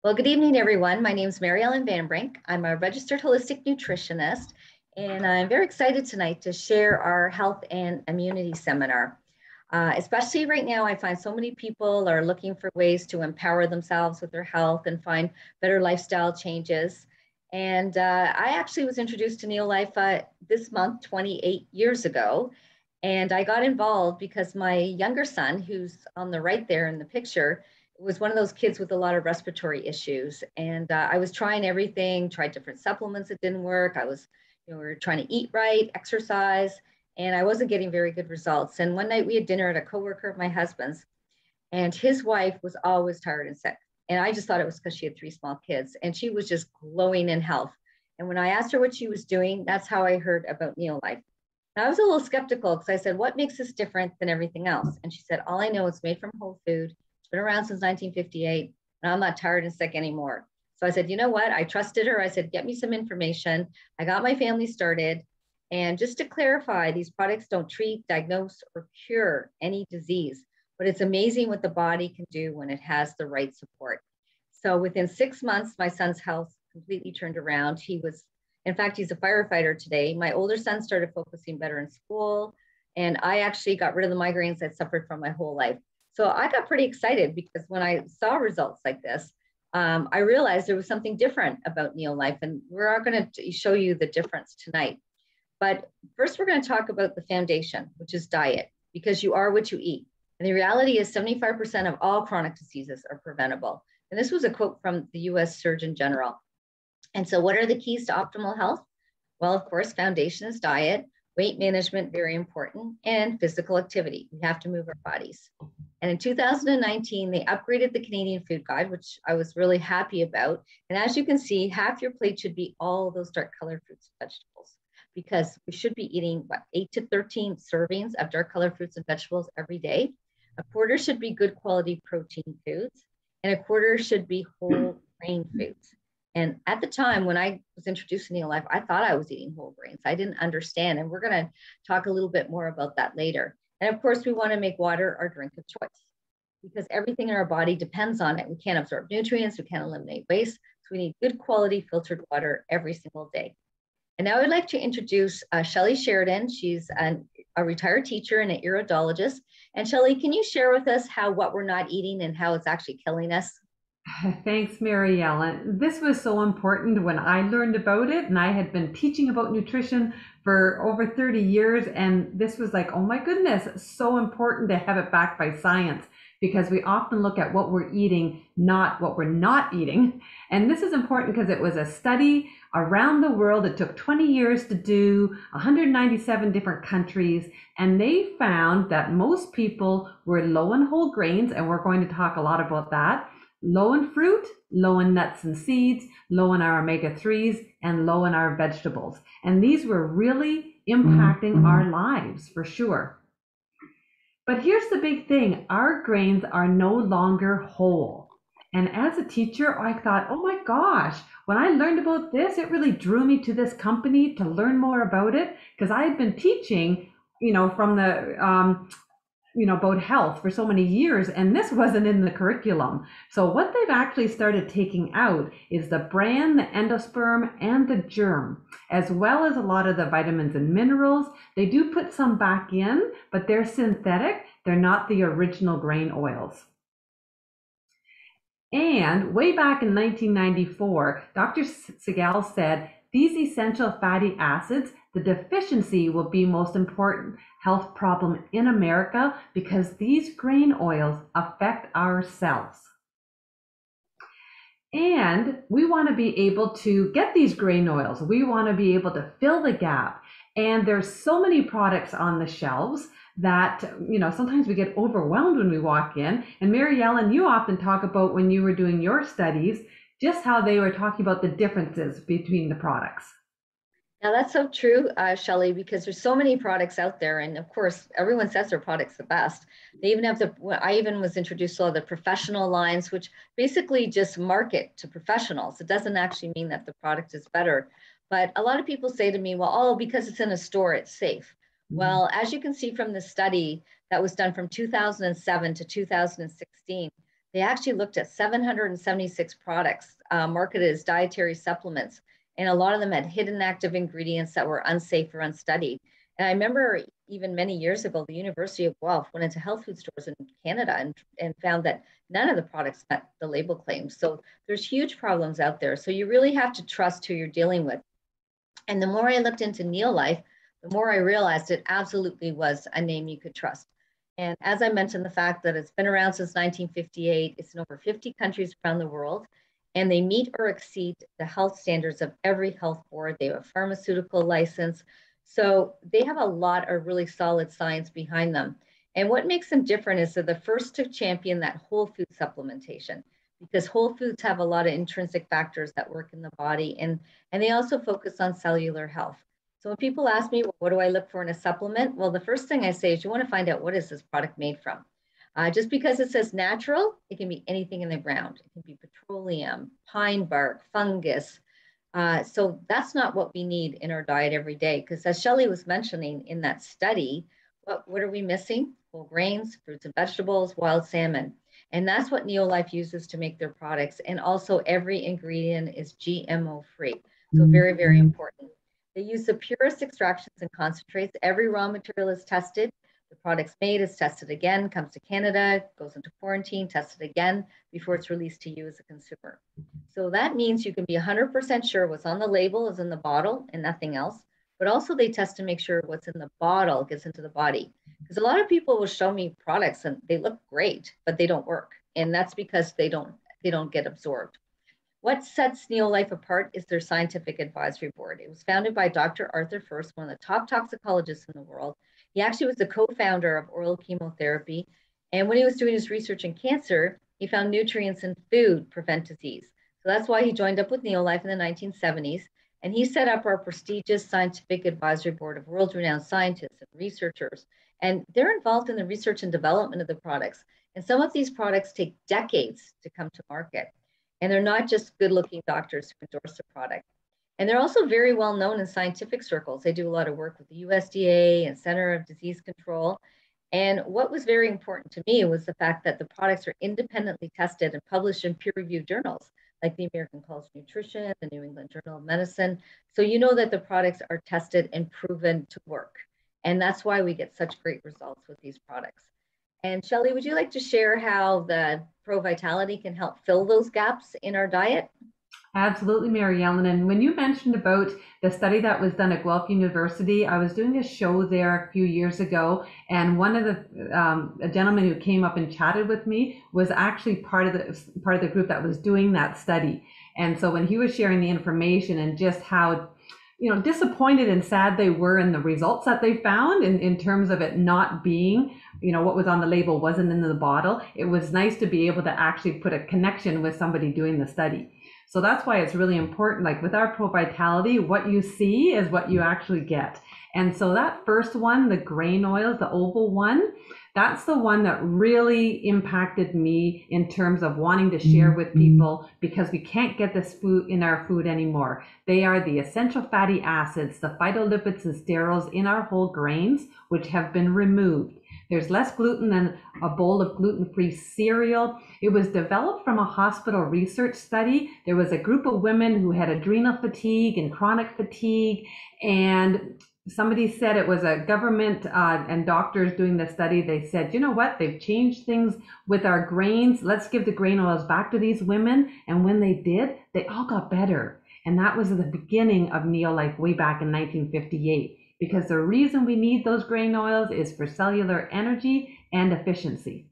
Well, good evening, everyone. My name is Mary Ellen Van Brink. I'm a registered holistic nutritionist, and I'm very excited tonight to share our health and immunity seminar. Especially right now, I find so many people are looking for ways to empower themselves with their health and find better lifestyle changes. And I actually was introduced to Neolife this month, 28 years ago. And I got involved because my younger son, who's on the right there in the picture, was one of those kids with a lot of respiratory issues. And I was trying everything, tried different supplements that didn't work. We were trying to eat right, exercise, and I wasn't getting very good results. And one night we had dinner at a coworker of my husband's, and his wife was always tired and sick. And I just thought it was because she had three small kids, and she was just glowing in health. And when I asked her what she was doing, that's how I heard about Neolife. And I was a little skeptical because I said, "What makes this different than everything else?" And she said, "All I know is made from whole food. It's been around since 1958, and I'm not tired and sick anymore." So I said, "You know what?" I trusted her. I said, "Get me some information." I got my family started. And just to clarify, these products don't treat, diagnose, or cure any disease, but it's amazing what the body can do when it has the right support. So within 6 months, my son's health completely turned around. In fact, he's a firefighter today. My older son started focusing better in school, and I actually got rid of the migraines I'd suffered from my whole life. So I got pretty excited because when I saw results like this, I realized there was something different about Neolife, and we're going to show you the difference tonight. But first, we're going to talk about the foundation, which is diet, because you are what you eat. And the reality is 75% of all chronic diseases are preventable. And this was a quote from the US Surgeon General. And so what are the keys to optimal health? Well, of course, foundation is diet, weight management, very important, and physical activity. We have to move our bodies. And in 2019, they upgraded the Canadian Food Guide, which I was really happy about. And as you can see, half your plate should be all those dark colored fruits and vegetables, because we should be eating 8 to 13 servings of dark colored fruits and vegetables every day. A quarter should be good quality protein foods, and a quarter should be whole grain foods. And at the time when I was introduced to Neolife, I thought I was eating whole grains. I didn't understand. And we're going to talk a little bit more about that later. And of course, we want to make water our drink of choice because everything in our body depends on it. We can't absorb nutrients. We can't eliminate waste. So we need good quality filtered water every single day. And now I'd like to introduce Shelley Sheridan. She's a retired teacher and an iridologist. And Shelley, can you share with us what we're not eating and how it's actually killing us? Thanks, Mary Ellen. This was so important when I learned about it, and I had been teaching about nutrition for over 30 years, and this was like, oh my goodness, so important to have it backed by science because we often look at what we're eating, not what we're not eating. And this is important because it was a study around the world. It took 20 years to do, 197 different countries, and they found that most people were low in whole grains, and we're going to talk a lot about that, low in fruit, low in nuts and seeds, low in our omega-3s, and low in our vegetables. And these were really impacting our lives for sure. But here's the big thing, our grains are no longer whole. And as a teacher, I thought, oh my gosh, when I learned about this, it really drew me to this company to learn more about it because I had been teaching, from the about health for so many years, and this wasn't in the curriculum. So what they've actually started taking out is the bran, the endosperm, and the germ, as well as a lot of the vitamins and minerals. They do put some back in, but they're synthetic. They're not the original grain oils. And way back in 1994, Dr. Segal said, these essential fatty acids, the deficiency will be most important health problem in America because these grain oils affect our cells. And we want to be able to get these grain oils. We want to be able to fill the gap. And there's so many products on the shelves that, sometimes we get overwhelmed when we walk in. And Mary Ellen, you often talk about when you were doing your studies, just how they were talking about the differences between the products. Now that's so true, Shelley, because there's so many products out there. And of course, everyone says their product's the best. They even have I even was introduced to all the professional lines, which basically just market to professionals. It doesn't actually mean that the product is better. But a lot of people say to me, well, oh, because it's in a store, it's safe. Well, as you can see from the study that was done from 2007 to 2016, They actually looked at 776 products marketed as dietary supplements, and a lot of them had hidden active ingredients that were unsafe or unstudied. And I remember even many years ago, the University of Guelph went into health food stores in Canada and found that none of the products met the label claims. So there's huge problems out there. So you really have to trust who you're dealing with. And the more I looked into Neolife, the more I realized it absolutely was a name you could trust. And as I mentioned, the fact that it's been around since 1958, it's in over 50 countries around the world, and they meet or exceed the health standards of every health board. They have a pharmaceutical license. So they have a lot of really solid science behind them. And what makes them different is they're the first to champion that whole food supplementation, because whole foods have a lot of intrinsic factors that work in the body, and they also focus on cellular health. So when people ask me, well, what do I look for in a supplement? Well, the first thing I say is you want to find out, what is this product made from? Just because it says natural, it can be anything in the ground. It can be petroleum, pine bark, fungus. So that's not what we need in our diet every day. Because as Shelley was mentioning in that study, what are we missing? Whole grains, fruits and vegetables, wild salmon. And that's what Neolife uses to make their products. And also every ingredient is GMO free. So very, very important. They use the purest extractions and concentrates. Every raw material is tested. The product's made, is tested again, comes to Canada, goes into quarantine, tested again before it's released to you as a consumer. So that means you can be 100% sure what's on the label is in the bottle and nothing else. But also they test to make sure what's in the bottle gets into the body. Because a lot of people will show me products and they look great, but they don't work. And that's because they don't get absorbed. What sets Neolife apart is their scientific advisory board. It was founded by Dr. Arthur First, one of the top toxicologists in the world. He actually was the co-founder of oral chemotherapy. And when he was doing his research in cancer, he found nutrients in food prevent disease. So that's why he joined up with Neolife in the 1970s. And he set up our prestigious scientific advisory board of world-renowned scientists and researchers. And they're involved in the research and development of the products. And some of these products take decades to come to market. And they're not just good-looking doctors who endorse the product. And they're also very well known in scientific circles. They do a lot of work with the USDA and Center of Disease Control. And what was very important to me was the fact that the products are independently tested and published in peer-reviewed journals, like the American College of Nutrition, the New England Journal of Medicine. So you know that the products are tested and proven to work. And that's why we get such great results with these products. And Shelley, would you like to share how the Pro Vitality can help fill those gaps in our diet? Absolutely, Mary Ellen. And when you mentioned about the study that was done at Guelph University, I was doing a show there a few years ago, and one of the a gentleman who came up and chatted with me was actually part of the group that was doing that study. And so when he was sharing the information and just how disappointed and sad they were in the results that they found in terms of it not being, what was on the label wasn't in the bottle. It was nice to be able to actually put a connection with somebody doing the study. So that's why it's really important. Like with our Pro Vitality, what you see is what you actually get. And so that first one, the grain oils, the oval one, that's the one that really impacted me in terms of wanting to share with people, because we can't get this food in our food anymore. They are the essential fatty acids, the phytolipids and sterols in our whole grains, which have been removed. There's less gluten than a bowl of gluten-free cereal. It was developed from a hospital research study. There was a group of women who had adrenal fatigue and chronic fatigue, and somebody said it was a government and doctors doing the study. They said, you know what, they've changed things with our grains. Let's give the grain oils back to these women. And when they did, they all got better. And that was the beginning of Neolife way back in 1958. Because the reason we need those grain oils is for cellular energy and efficiency.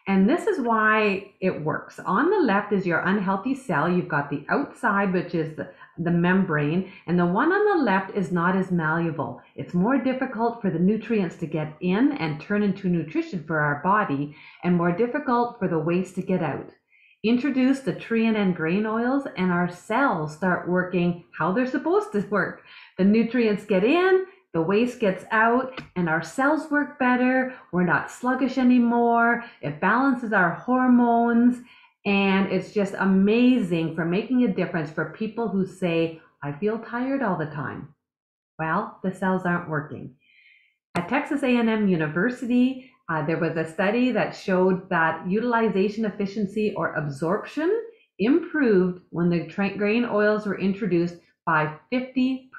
And this is why it works. On the left is your unhealthy cell. You've got the outside, which is the membrane, and the one on the left is not as malleable. It's more difficult for the nutrients to get in and turn into nutrition for our body, and more difficult for the waste to get out. Introduce the Trianen grain oils and our cells start working how they're supposed to work. The nutrients get in, the waste gets out, and our cells work better. We're not sluggish anymore. It balances our hormones, and it's just amazing for making a difference for people who say, I feel tired all the time. Well, the cells aren't working. At Texas A&M University, There was a study that showed that utilization efficiency or absorption improved when the grain oils were introduced by 50%.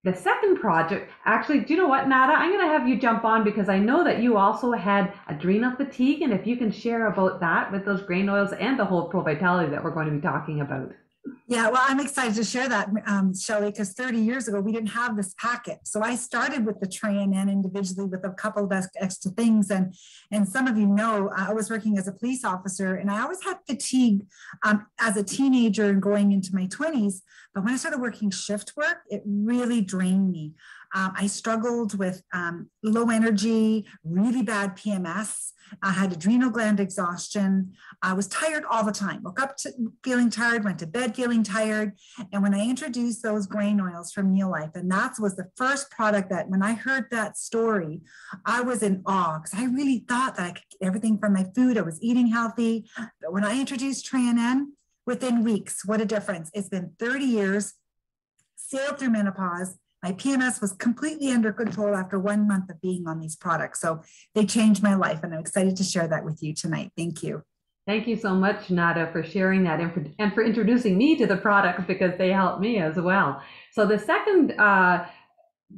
The second project, actually, do you know what, Nada? I'm going to have you jump on because I know that you also had adrenal fatigue, and if you can share about that with those grain oils and the whole Pro Vitality that we're going to be talking about. Yeah, well, I'm excited to share that, Shelley, because 30 years ago, we didn't have this packet. So I started with the TreaNN individually with a couple of extra things. And some of you know, I was working as a police officer and I always had fatigue as a teenager and going into my 20s. But when I started working shift work, it really drained me. I struggled with low energy, really bad PMS. I had adrenal gland exhaustion. I was tired all the time. Woke up feeling tired, went to bed feeling tired. And when I introduced those grain oils from Neolife, and that was the first product that when I heard that story, I was in awe because I really thought that I could get everything from my food. I was eating healthy. But when I introduced TreaNN, within weeks, what a difference. It's been 30 years, sailed through menopause. My PMS was completely under control after 1 month of being on these products. So they changed my life, and I'm excited to share that with you tonight. Thank you. Thank you so much, Nada, for sharing that and for introducing me to the products because they helped me as well. So the second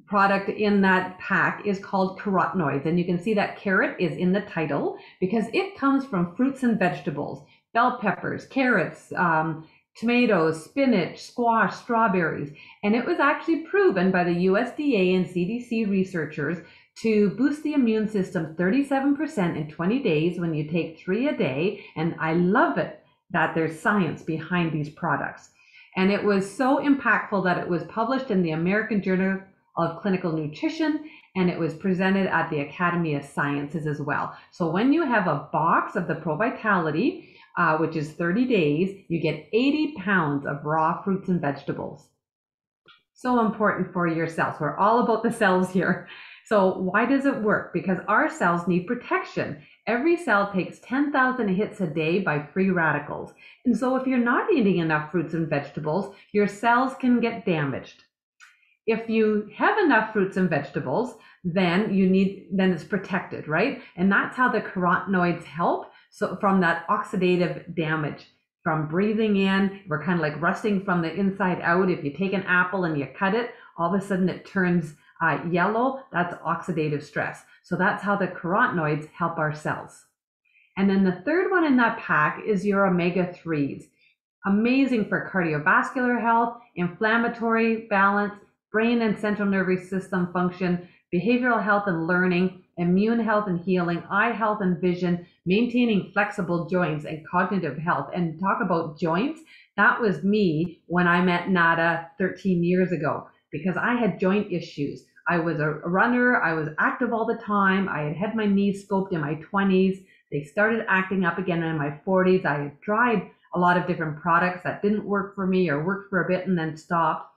product in that pack is called carotenoids, and you can see that carrot is in the title because it comes from fruits and vegetables, bell peppers, carrots, tomatoes, spinach, squash, strawberries. And it was actually proven by the USDA and CDC researchers to boost the immune system 37% in 20 days when you take 3 a day. And I love it that there's science behind these products. And it was so impactful that it was published in the American Journal of Clinical Nutrition, and it was presented at the Academy of Sciences as well. So when you have a box of the Pro Vitality, which is 30 days, you get 80 pounds of raw fruits and vegetables. So important for your cells. We're all about the cells here. So why does it work? Because our cells need protection. Every cell takes 10,000 hits a day by free radicals. And so if you're not eating enough fruits and vegetables, your cells can get damaged. If you have enough fruits and vegetables, then it's protected, right? And that's how the carotenoids help. So from that oxidative damage, from breathing in, we're kind of like rusting from the inside out. If you take an apple and you cut it, all of a sudden it turns yellow. That's oxidative stress. So that's how the carotenoids help our cells. And then the third one in that pack is your omega-3s. Amazing for cardiovascular health, inflammatory balance, brain and central nervous system function, behavioral health and learning, immune health and healing, eye health and vision, maintaining flexible joints and cognitive health. And talk about joints, that was me when I met Nada 13 years ago because I had joint issues. I was a runner, I was active all the time, I had my knees scoped in my 20s, they started acting up again in my 40s. I had tried a lot of different products that didn't work for me or worked for a bit and then stopped.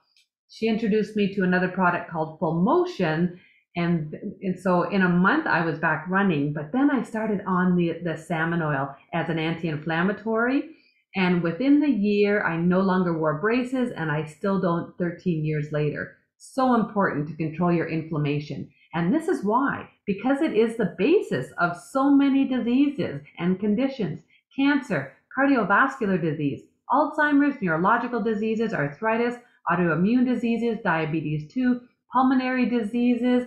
She introduced me to another product called Full Motion. And so in a month I was back running, but then I started on the salmon oil as an anti-inflammatory. And within the year, I no longer wore braces and I still don't 13 years later. So important to control your inflammation. And this is why, because it is the basis of so many diseases and conditions: cancer, cardiovascular disease, Alzheimer's, neurological diseases, arthritis, autoimmune diseases, diabetes 2, pulmonary diseases.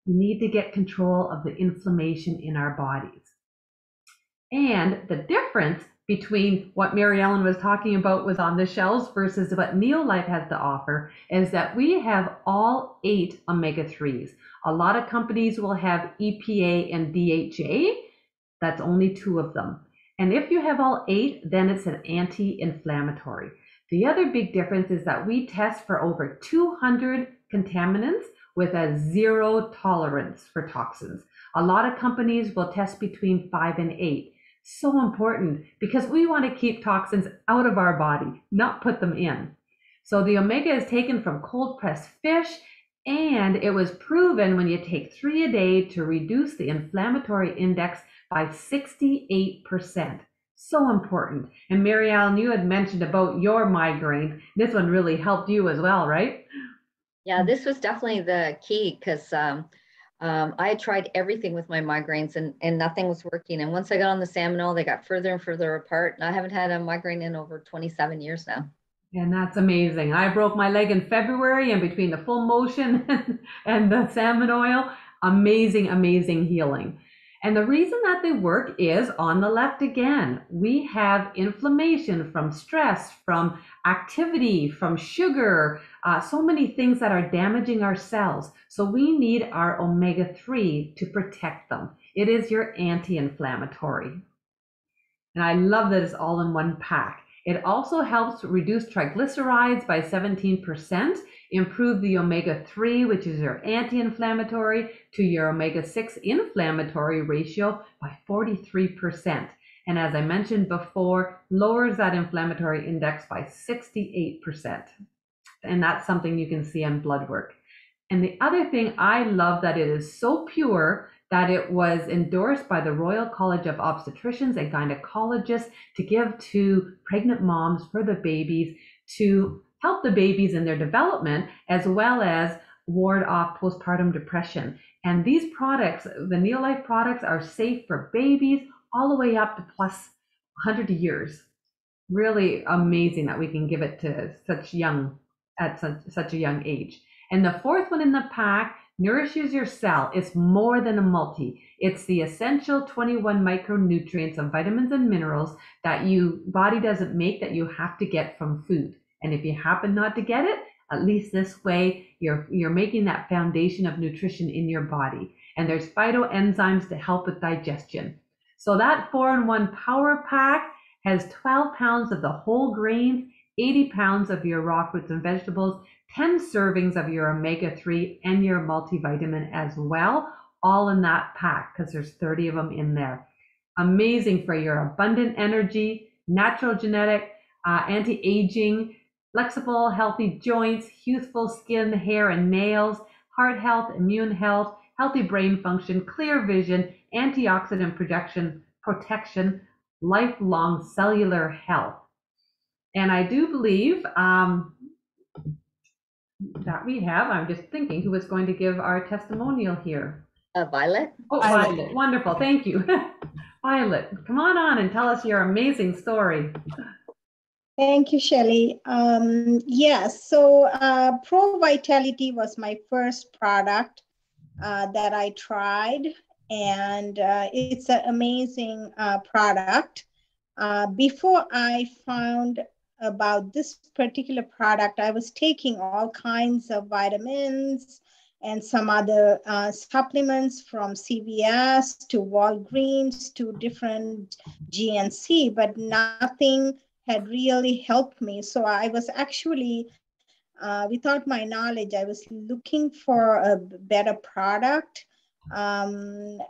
We need to get control of the inflammation in our bodies. And the difference between what Mary Ellen was talking about was on the shelves versus what Neolife has to offer is that we have all 8 omega-3s. A lot of companies will have EPA and DHA. That's only 2 of them. And if you have all 8, then it's an anti-inflammatory. The other big difference is that we test for over 200 contaminants with a 0 tolerance for toxins. A lot of companies will test between 5 and 8. So important because we want to keep toxins out of our body, not put them in. So the omega is taken from cold pressed fish, and it was proven when you take 3 a day to reduce the inflammatory index by 68%. So important. And Mary Ellen, you had mentioned about your migraine. This one really helped you as well, right? Yeah, this was definitely the key because I had tried everything with my migraines and nothing was working. And once I got on the salmon oil, they got further and further apart. And I haven't had a migraine in over 27 years now. And that's amazing. I broke my leg in February, and between the full motion and the salmon oil, amazing, amazing healing. And the reason that they work is on the left again. We have inflammation from stress, from activity, from sugar, so many things that are damaging our cells. So we need our omega-3 to protect them. It is your anti-inflammatory. And I love that it's all in one pack. It also helps reduce triglycerides by 17%, improve the omega-3, which is your anti-inflammatory, to your omega-6 inflammatory ratio by 43%. And as I mentioned before, lowers that inflammatory index by 68%. And that's something you can see on blood work. And the other thing, I love that it is so pure that it was endorsed by the Royal College of Obstetricians and Gynecologists to give to pregnant moms for the babies to help the babies in their development, as well as ward off postpartum depression. And these products, the Neolife products, are safe for babies all the way up to plus 100 years. Really amazing that we can give it to such a young age. And the fourth one in the pack nourishes your cell. It's more than a multi. It's the essential 21 micronutrients of vitamins and minerals that your body doesn't make, that you have to get from food. And if you happen not to get it, at least this way you're making that foundation of nutrition in your body. And there's phytoenzymes to help with digestion. So that 4-in-1 power pack has 12 pounds of the whole grains, 80 pounds of your raw fruits and vegetables, 10 servings of your omega-3 and your multivitamin as well, all in that pack because there's 30 of them in there. Amazing for your abundant energy, natural genetic, anti-aging, flexible, healthy joints, youthful skin, hair, and nails, heart health, immune health, healthy brain function, clear vision, antioxidant protection, lifelong cellular health. And I do believe that we have, I'm just thinking who is going to give our testimonial here. Violet. Oh, Violet. Wonderful. Thank you. Violet, come on and tell us your amazing story. Thank you, Shelley. Yes, so Pro Vitality was my first product that I tried, and it's an amazing product. Before I found about this particular product, I was taking all kinds of vitamins and some other supplements from CVS to Walgreens to different GNC, but nothing had really helped me. So I was actually, without my knowledge, I was looking for a better product. When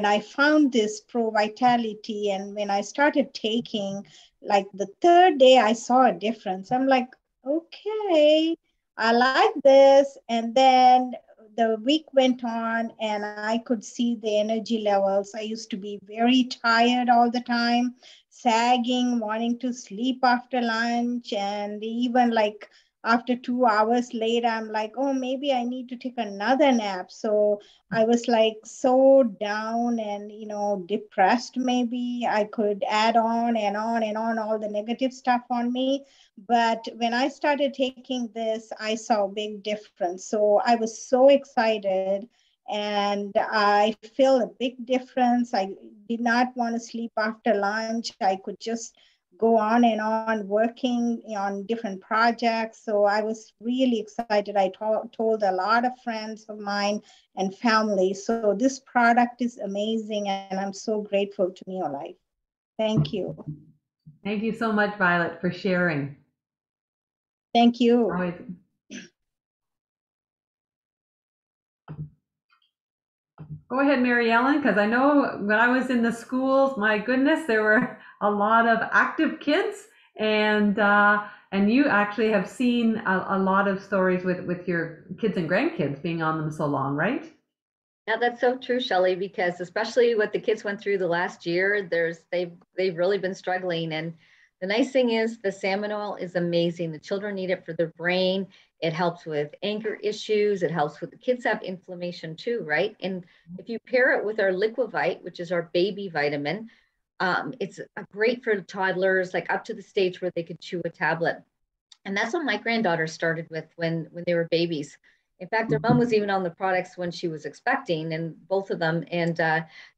I found this Pro Vitality and when I started taking, like the third day I saw a difference. I'm like, okay, I like this. And then the week went on and I could see the energy levels. I used to be very tired all the time, sagging, wanting to sleep after lunch, and even like after 2 hours later, I'm like, oh, maybe I need to take another nap. So I was like so down and, depressed. Maybe I could add on and on and on all the negative stuff on me. But when I started taking this, I saw a big difference. So I was so excited and I feel a big difference. I did not want to sleep after lunch. I could just go on and on working on different projects. So I was really excited. I told a lot of friends of mine and family. So this product is amazing and I'm so grateful to Neolife. Thank you. Thank you so much, Violet, for sharing. Thank you. Always. Go ahead, Mary Ellen, because I know when I was in the schools, my goodness, there were a lot of active kids, and you actually have seen a lot of stories with your kids and grandkids being on them so long, right? Yeah, that's so true, Shelley, because especially what the kids went through the last year, they've really been struggling. And The nice thing is the salmon oil is amazing. The children need it for their brain. It helps with anger issues. It helps with the kids have inflammation too, right? And if you pair it with our Liquivite, which is our baby vitamin, it's great for toddlers, like up to the stage where they could chew a tablet. And that's what my granddaughter started with when they were babies. In fact, their mom was even on the products when she was expecting, and both of them. And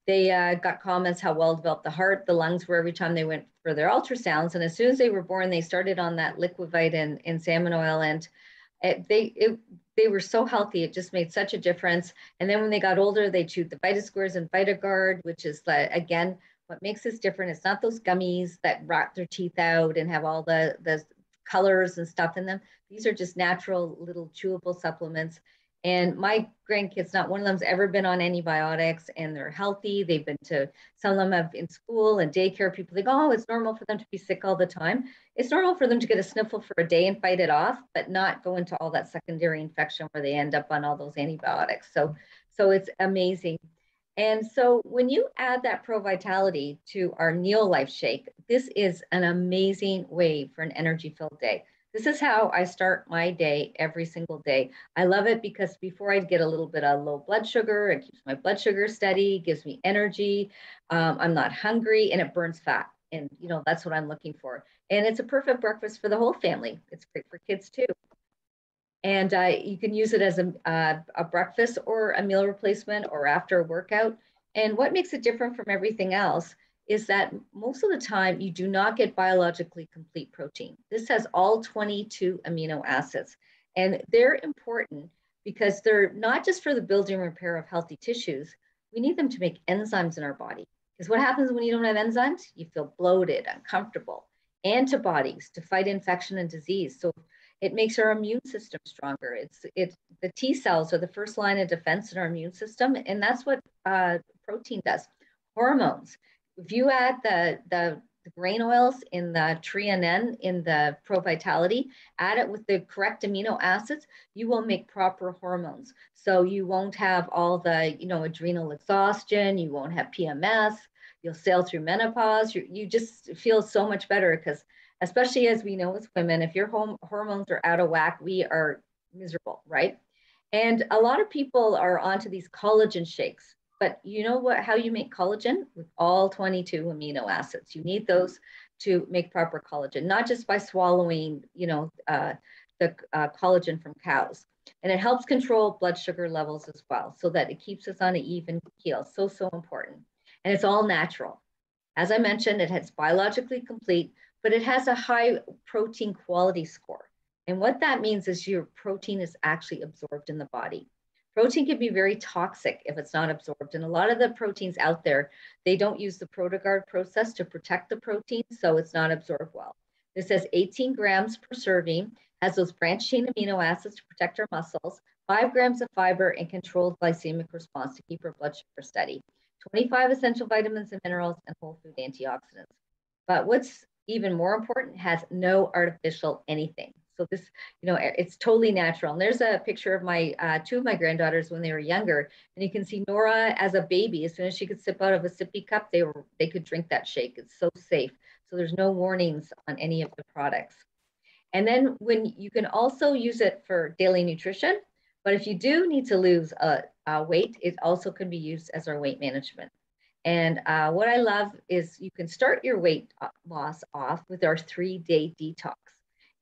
they got comments how well developed the heart, the lungs were every time they went for their ultrasounds. And as soon as they were born, they started on that Liquivite and salmon oil, and they were so healthy. It just made such a difference. And then when they got older, they chewed the VitaSquares and VitaGuard, which is again, what makes this different. It's not those gummies that rot their teeth out and have all the colors and stuff in them. These are just natural little chewable supplements. And my grandkids, not one of them's ever been on antibiotics, and they're healthy. They've been to, some of them have in school and daycare, people think, oh, it's normal for them to be sick all the time. It's normal for them to get a sniffle for a day and fight it off, but not go into all that secondary infection where they end up on all those antibiotics. So it's amazing. And so when you add that Pro Vitality to our Neolife Shake, this is an amazing way for an energy-filled day. This is how I start my day every single day. I love it because before I get a little bit of low blood sugar, it keeps my blood sugar steady, gives me energy. I'm not hungry, and it burns fat. And that's what I'm looking for. And it's a perfect breakfast for the whole family. It's great for kids too. And you can use it as a breakfast or a meal replacement or after a workout. And what makes it different from everything else is that most of the time you do not get biologically complete protein. This has all 22 amino acids, and they're important because they're not just for the building and repair of healthy tissues. We need them to make enzymes in our body, because what happens when you don't have enzymes? You feel bloated, uncomfortable. Antibodies to fight infection and disease. So it makes our immune system stronger. The T cells are the first line of defense in our immune system, and that's what protein does. Hormones. If you add the grain oils in the Treanen in the Pro Vitality, add it with the correct amino acids, you will make proper hormones. So you won't have all the adrenal exhaustion, you won't have PMS, you'll sail through menopause. You just feel so much better, because especially as we know as women, if your hormones are out of whack, we are miserable, right? And a lot of people are onto these collagen shakes. But you know how you make collagen? With all 22 amino acids. You need those to make proper collagen, not just by swallowing, the collagen from cows. And it helps control blood sugar levels as well, so that it keeps us on an even keel. So important. And it's all natural. As I mentioned, it has biologically complete, but it has a high protein quality score. And what that means is your protein is actually absorbed in the body. Protein can be very toxic if it's not absorbed. And a lot of the proteins out there, they don't use the ProtoGuard process to protect the protein, so it's not absorbed well. This says 18 grams per serving, has those branched chain amino acids to protect our muscles, 5 grams of fiber, and controlled glycemic response to keep our blood sugar steady, 25 essential vitamins and minerals, and whole food antioxidants. But what's even more important, has no artificial anything. So this, it's totally natural. And there's a picture of my two of my granddaughters when they were younger, and you can see Nora as a baby. As soon as she could sip out of a sippy cup, they could drink that shake. It's so safe. So there's no warnings on any of the products. And then when you can also use it for daily nutrition, but if you do need to lose weight, it also can be used as our weight management. And what I love is you can start your weight loss off with our 3-day detox.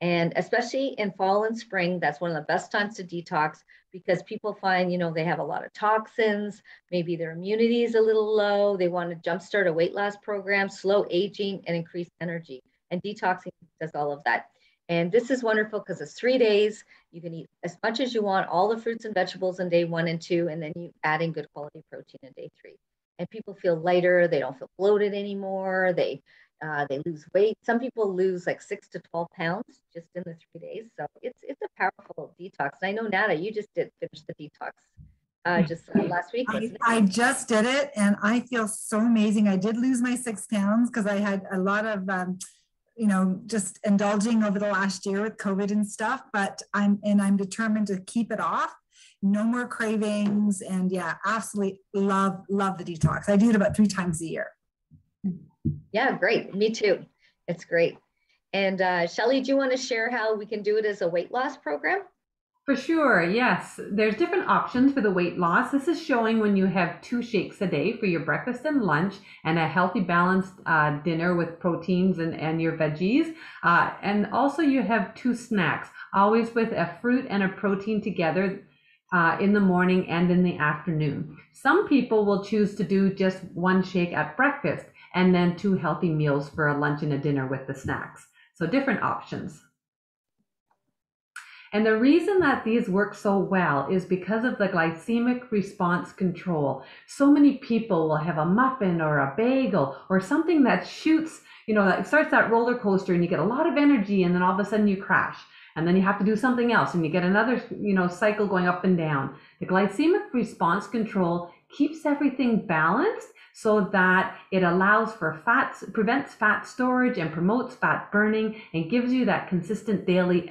And especially in fall and spring, that's one of the best times to detox, because people find, they have a lot of toxins, maybe their immunity is a little low, they want to jumpstart a weight loss program, slow aging, and increase energy. And detoxing does all of that. And this is wonderful because it's 3 days. You can eat as much as you want, all the fruits and vegetables in day 1 and 2, and then you add in good quality protein in day 3. And people feel lighter, they don't feel bloated anymore, they lose weight. Some people lose like 6 to 12 pounds just in the 3 days. So it's a powerful detox. And I know, Nada, you just did finish the detox just last week. I just did it, and I feel so amazing. I did lose my 6 pounds because I had a lot of, just indulging over the last year with COVID and stuff, but I'm determined to keep it off. No more cravings. And yeah, absolutely love the detox. I do it about 3 times a year. Yeah, great. Me too. It's great. And Shelley, do you want to share how we can do it as a weight loss program? For sure, yes. There's different options for the weight loss. This is showing when you have 2 shakes a day for your breakfast and lunch, and a healthy balanced dinner with proteins and your veggies. And also you have 2 snacks, always with a fruit and a protein together in the morning and in the afternoon. Some people will choose to do just 1 shake at breakfast and then 2 healthy meals for a lunch and a dinner with the snacks. So different options. And the reason that these work so well is because of the glycemic response control. So many people will have a muffin or a bagel or something that shoots, that starts that roller coaster, and you get a lot of energy, and then all of a sudden you crash. And then you have to do something else, and you get another, cycle going up and down. The glycemic response control keeps everything balanced so that it allows for prevents fat storage and promotes fat burning, and gives you that consistent daily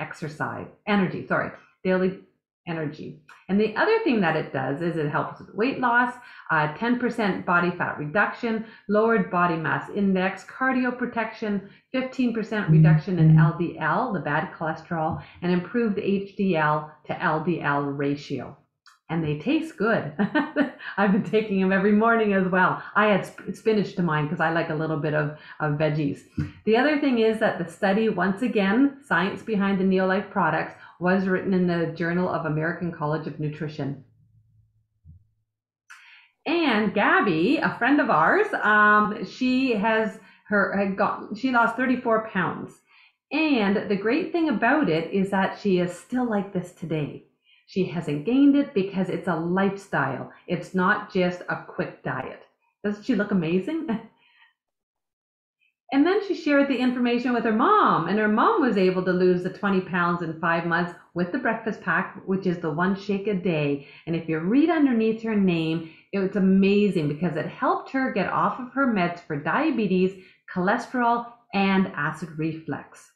daily energy. And the other thing that it does is it helps with weight loss, 10% body fat reduction, lowered body mass index, cardio protection, 15% reduction in LDL, the bad cholesterol, and improved HDL to LDL ratio. And they taste good. I've been taking them every morning as well. I add spinach to mine because I like a little bit of veggies. The other thing is that the study, once again, science behind the Neolife products, was written in the Journal of American College of Nutrition. And Gabby, a friend of ours, she lost 34 pounds. And the great thing about it is that she is still like this today. She hasn't gained it because it's a lifestyle. It's not just a quick diet. Doesn't she look amazing? And then she shared the information with her mom, and her mom was able to lose the 20 pounds in 5 months with the breakfast pack, which is the 1 shake a day. And if you read underneath her name, it's amazing because it helped her get off of her meds for diabetes, cholesterol, and acid reflux.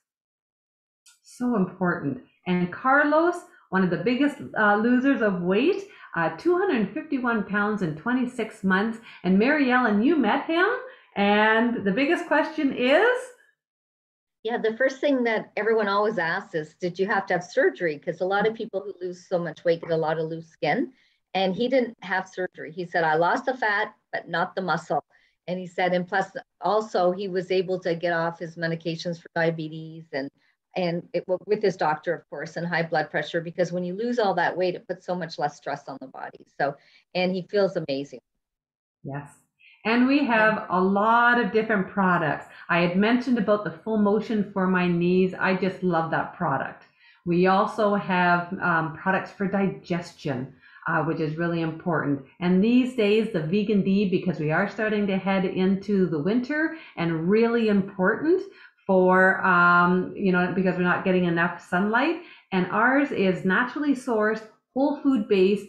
So important. And Carlos, one of the biggest losers of weight, 251 pounds in 26 months. And Mary Ellen, you met him. And the biggest question is? Yeah, the first thing that everyone always asks is, did you have to have surgery? Because a lot of people who lose so much weight get a lot of loose skin. And he didn't have surgery. He said, I lost the fat, but not the muscle. And he said, and plus also he was able to get off his medications for diabetes and with his doctor, of course, and high blood pressure, because when you lose all that weight, it puts so much less stress on the body. So, and he feels amazing. Yes. And we have a lot of different products. I had mentioned about the Full Motion for my knees. I just love that product. We also have products for digestion, which is really important. And these days, the Vegan D, because we are starting to head into the winter, and really important for, because we're not getting enough sunlight. And ours is naturally sourced, whole food based,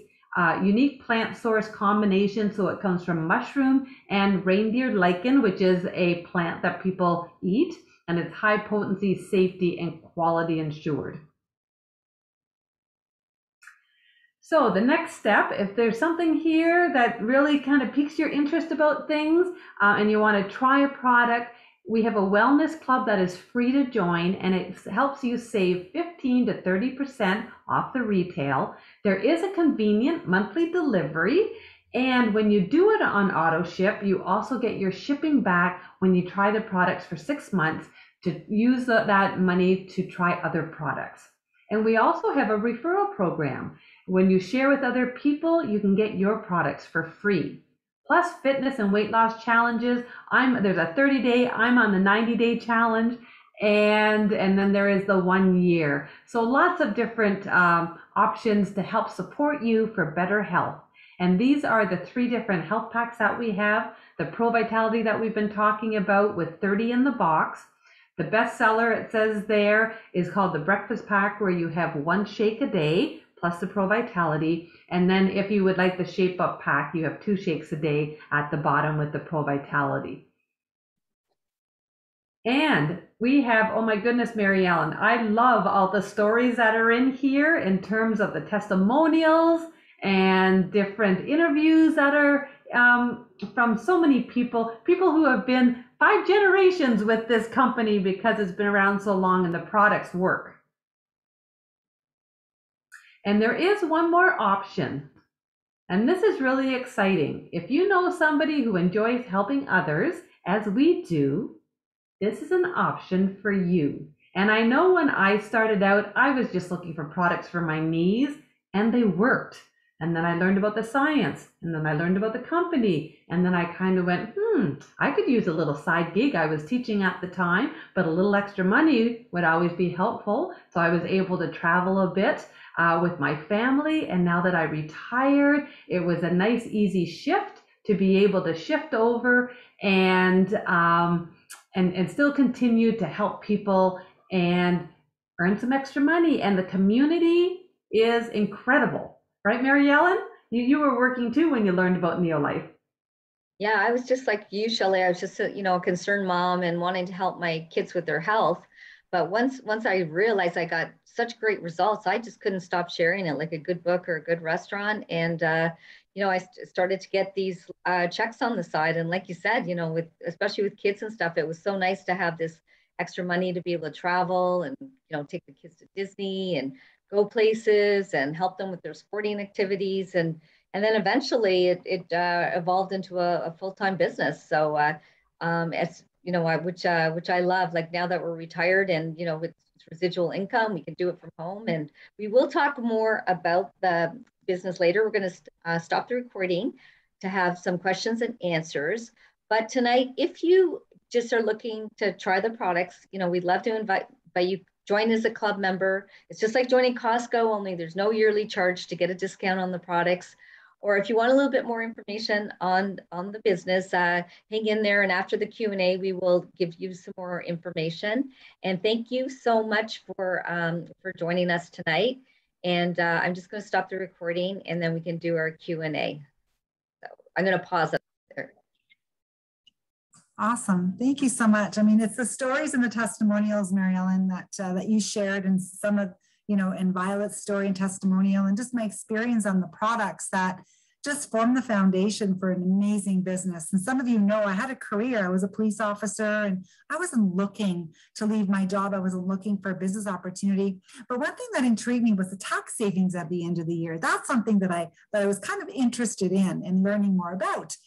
unique plant source combination. So it comes from mushroom and reindeer lichen, which is a plant that people eat, and it's high potency, safety, and quality ensured. So the next step, if there's something here that really kind of piques your interest about things, and you want to try a product, we have a wellness club that is free to join, and it helps you save 15 to 30% off the retail. There is a convenient monthly delivery, and when you do it on auto ship, you also get your shipping back when you try the products for 6 months to use that money to try other products. And we also have a referral program. When you share with other people, you can get your products for free. Plus fitness and weight loss challenges. There's a 30-day, I'm on the 90-day challenge, and then there is the 1 year. So lots of different options to help support you for better health. And these are the 3 different health packs that we have. The Pro Vitality that we've been talking about with 30 in the box. The bestseller, it says there, is called the Breakfast Pack, where you have 1 shake a day, plus the Pro Vitality. And then if you would like the Shape Up Pack, you have 2 shakes a day at the bottom with the Pro Vitality. And we have, oh my goodness, Mary Ellen, I love all the stories that are in here in terms of the testimonials and different interviews that are from so many people who have been 5 generations with this company because it's been around so long and the products work. And there is one more option. And this is really exciting. If you know somebody who enjoys helping others, as we do, this is an option for you. And I know when I started out, I was just looking for products for my knees, and they worked. And then I learned about the science, and then I learned about the company, and then I kind of went, I could use a little side gig. I was teaching at the time, but a little extra money would always be helpful. So I was able to travel a bit with my family. And now that I retired, it was a nice, easy shift to be able to shift over and still continue to help people and earn some extra money. And the community is incredible. Right, Mary Ellen? You were working too when you learned about Neolife. Yeah, I was just like you, Shelley. I was just a concerned mom and wanting to help my kids with their health. But once I realized I got such great results, I just couldn't stop sharing it, like a good book or a good restaurant. And I started to get these checks on the side. And like you said, especially with kids and stuff, it was so nice to have this extra money to be able to travel and take the kids to Disney and go places and help them with their sporting activities. And then eventually it evolved into a full-time business. So which I love. Like now that we're retired and with residual income, we can do it from home. And we will talk more about the business later. We're going to stop the recording to have some questions and answers. But tonight, if you just are looking to try the products, we'd love to invite you join as a club member. It's just like joining Costco, only there's no yearly charge to get a discount on the products. Or if you want a little bit more information on the business, hang in there. And after the Q&A, we will give you some more information. And thank you so much for joining us tonight. And I'm just going to stop the recording, and then we can do our Q&A. So I'm going to pause it there. Awesome. Thank you so much. I mean, it's the stories and the testimonials, Mary Ellen, that you shared, and some of, and Violet's story and testimonial, and just my experience on the products that just formed the foundation for an amazing business. And some of you know I had a career. I was a police officer, and I wasn't looking to leave my job. I wasn't looking for a business opportunity. But one thing that intrigued me was the tax savings at the end of the year. That's something that I was kind of interested in learning more about.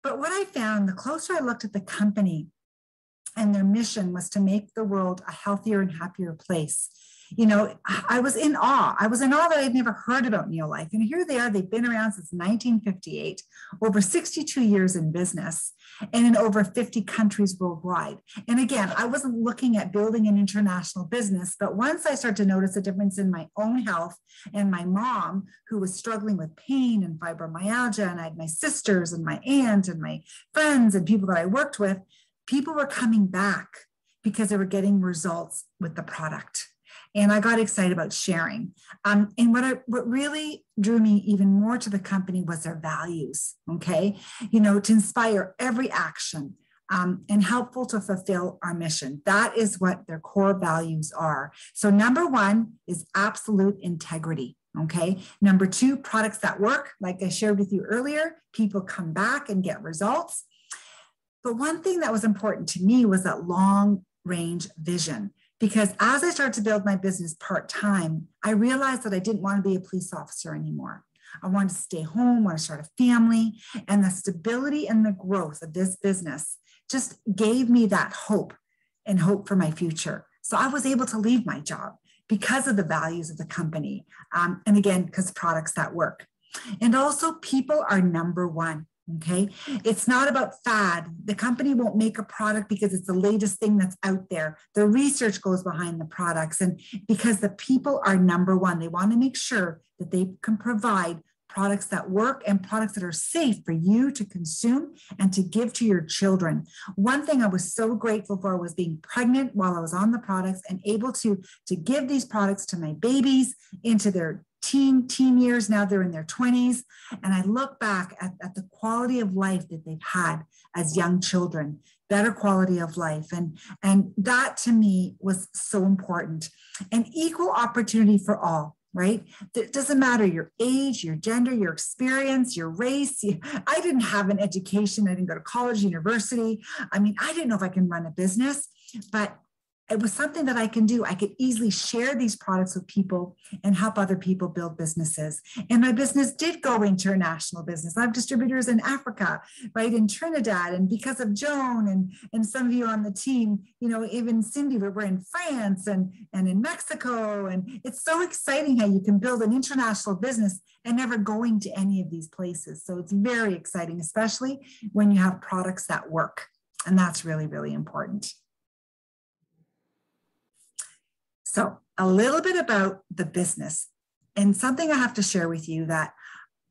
But what I found, the closer I looked at the company, and their mission was to make the world a healthier and happier place. I was in awe. I was in awe that I'd never heard about Neolife. And here they are. They've been around since 1958, over 62 years in business, and in over 50 countries worldwide. And again, I wasn't looking at building an international business, but once I started to notice a difference in my own health, and my mom, who was struggling with pain and fibromyalgia, and I had my sisters and my aunt and my friends and people that I worked with, people were coming back because they were getting results with the product. And I got excited about sharing. And what really drew me even more to the company was their values, okay? To inspire every action and helpful to fulfill our mission. That is what their core values are. So number one is absolute integrity, okay? Number two, products that work. Like I shared with you earlier, people come back and get results. But one thing that was important to me was that long-range vision. Because as I started to build my business part-time, I realized that I didn't want to be a police officer anymore. I wanted to stay home, want to start a family, and the stability and the growth of this business just gave me that hope and hope for my future. So I was able to leave my job because of the values of the company. And again, because products that work. And also people are number one. Okay. It's not about fad. The company won't make a product because it's the latest thing that's out there. The research goes behind the products, and because the people are number one, they want to make sure that they can provide products that work and products that are safe for you to consume and to give to your children. One thing I was so grateful for was being pregnant while I was on the products and able to give these products to my babies into their teen years. Now they're in their 20s. And I look back at the quality of life that they've had as young children, better quality of life. And that to me was so important. And equal opportunity for all. right? It doesn't matter your age, your gender, your experience, your race. I didn't have an education. I didn't go to college, university. I mean, I didn't know if I can run a business, but it was something that I can do. I could easily share these products with people and help other people build businesses. And my business did go international business. I have distributors in Africa, right, in Trinidad. And because of Joan and some of you on the team, you know, even Cindy, we're in France and in Mexico. And it's so exciting how you can build an international business and never going to any of these places. So it's very exciting, especially when you have products that work. And that's really, really important. So a little bit about the business and something I have to share with you that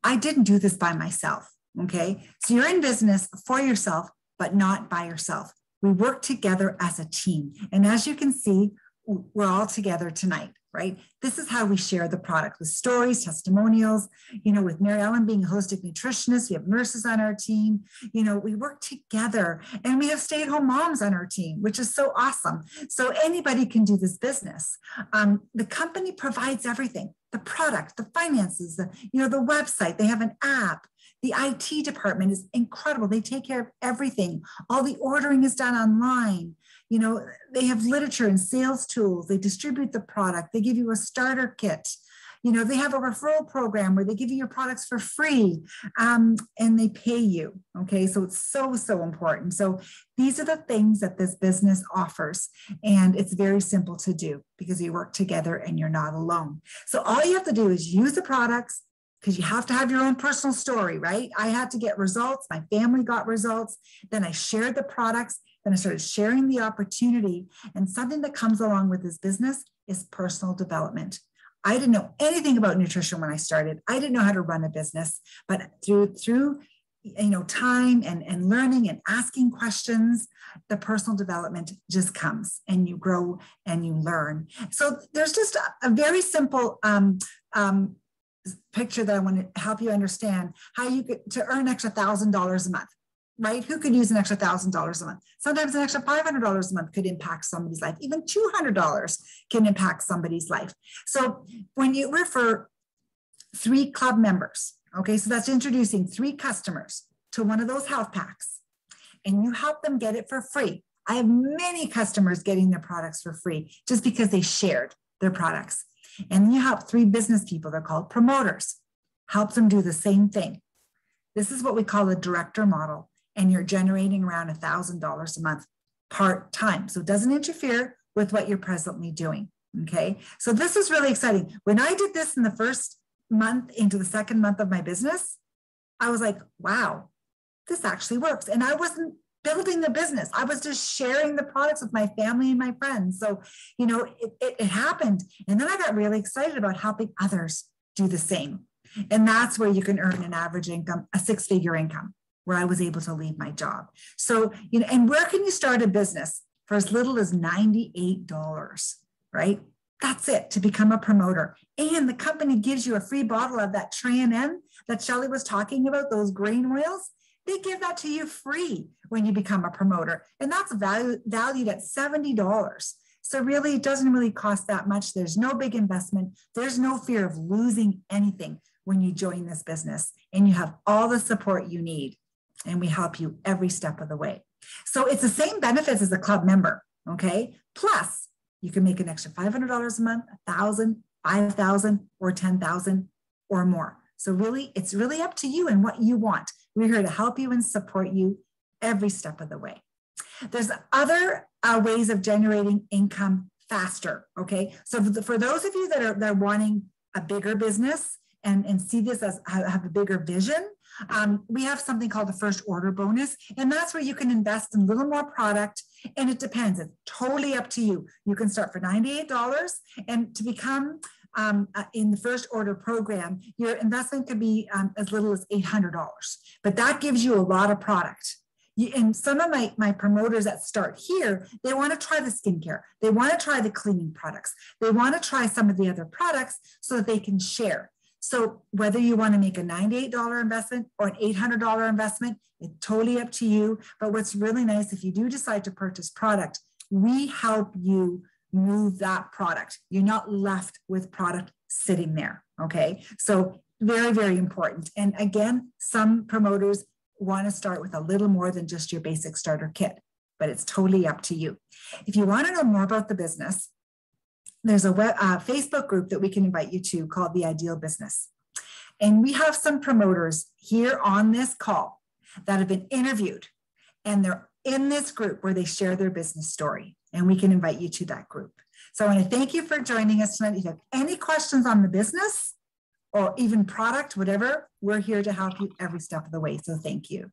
I didn't do this by myself, okay? So you're in business for yourself, but not by yourself. We work together as a team. And as you can see, we're all together tonight, right? This is how we share the product with stories, testimonials, you know, with Mary Ellen being a holistic nutritionist, we have nurses on our team, you know, we work together and we have stay-at-home moms on our team, which is so awesome. So anybody can do this business. The company provides everything, the product, the finances, the website, they have an app. The IT department is incredible. They take care of everything. All the ordering is done online. You know, they have literature and sales tools. They distribute the product. They give you a starter kit. You know, they have a referral program where they give you your products for free and they pay you. Okay, so it's so, so important. So these are the things that this business offers. And it's very simple to do because you work together and you're not alone. So all you have to do is use the products, because you have to have your own personal story, right? I had to get results. My family got results. Then I shared the products. Then I started sharing the opportunity. And something that comes along with this business is personal development. I didn't know anything about nutrition when I started. I didn't know how to run a business, but through time and learning and asking questions, the personal development just comes and you grow and you learn. So there's just a very simple picture that I want to help you understand how you get to earn an extra $1,000 a month, right? Who could use an extra $1,000 a month? Sometimes an extra $500 a month could impact somebody's life. Even $200 can impact somebody's life. So when you refer 3 club members, okay, so that's introducing 3 customers to one of those health packs, and you help them get it for free. I have many customers getting their products for free just because they shared their products. And then you help 3 business people, they're called promoters, help them do the same thing. This is what we call a director model, and you're generating around $1,000 a month part-time. So it doesn't interfere with what you're presently doing, okay? So this is really exciting. When I did this in the first month into the second month of my business, I was like, wow, this actually works. And I wasn't building the business. I was just sharing the products with my family and my friends. So, you know, it happened. And then I got really excited about helping others do the same. And that's where you can earn an average income, a 6-figure income, where I was able to leave my job. So, you know, and where can you start a business for as little as $98, right? That's it, to become a promoter. And the company gives you a free bottle of that Tran that Shelley was talking about, those grain oils. They give that to you free when you become a promoter. And that's valued at $70. So really, it doesn't really cost that much. There's no big investment. There's no fear of losing anything when you join this business. And you have all the support you need. And we help you every step of the way. So it's the same benefits as a club member, okay? Plus, you can make an extra $500 a month, $1,000, $5,000, or $10,000 or more. So really, it's really up to you and what you want. We're here to help you and support you every step of the way. There's other ways of generating income faster, okay? So for those of you that are wanting a bigger business and see this as have a bigger vision, we have something called the first order bonus, and that's where you can invest in a little more product, and it depends. It's totally up to you. You can start for $98, and to become in the first order program, your investment could be as little as $800, but that gives you a lot of product. And some of my promoters that start here, they want to try the skincare. They want to try the cleaning products. They want to try some of the other products so that they can share. So whether you want to make a $98 investment or an $800 investment, it's totally up to you. But what's really nice, if you do decide to purchase product, we help you move that product. You're not left with product sitting there. Okay. So very, very important. And again, some promoters want to start with a little more than just your basic starter kit, but it's totally up to you. If you want to know more about the business, there's a Facebook group that we can invite you to called The Ideal Business. And we have some promoters here on this call that have been interviewed, and they're in this group where they share their business story, and we can invite you to that group. So I want to thank you for joining us tonight. If you have any questions on the business or even product, whatever, we're here to help you every step of the way. So thank you.